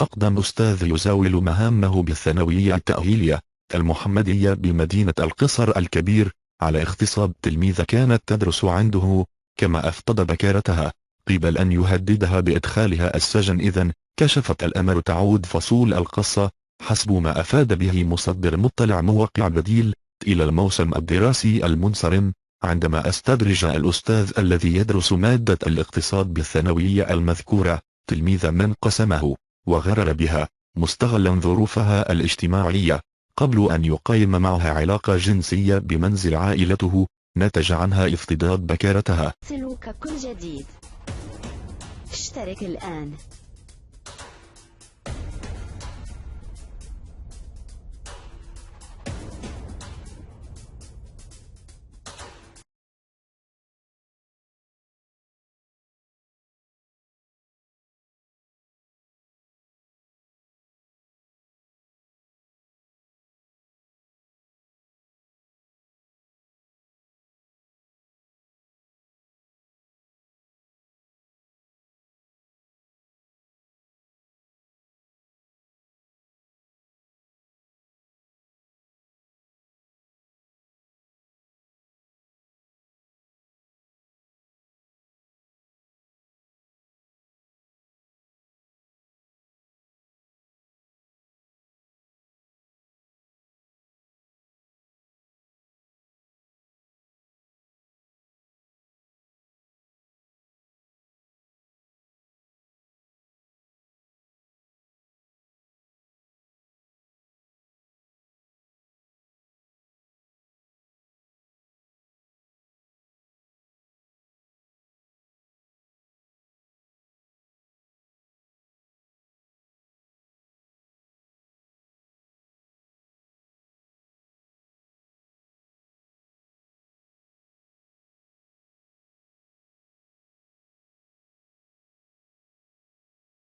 أقدم أستاذ يزاول مهامه بالثانوية التأهيلية المحمدية بمدينة القصر الكبير على اغتصاب تلميذة كانت تدرس عنده، كما أفقد بكارتها قبل أن يهددها بإدخالها السجن. إذن كشفت الأمر تعود فصول القصة حسب ما أفاد به مصدر مطلع موقع بديل إلى الموسم الدراسي المنصرم، عندما استدرج الأستاذ الذي يدرس مادة الاقتصاد بالثانوية المذكورة تلميذ من قسمه وغرر بها مستغلا ظروفها الاجتماعية قبل أن يقيم معها علاقة جنسية بمنزل عائلته، نتج عنها افتضاض بكارتها. سلوك كل جديد. اشترك الآن.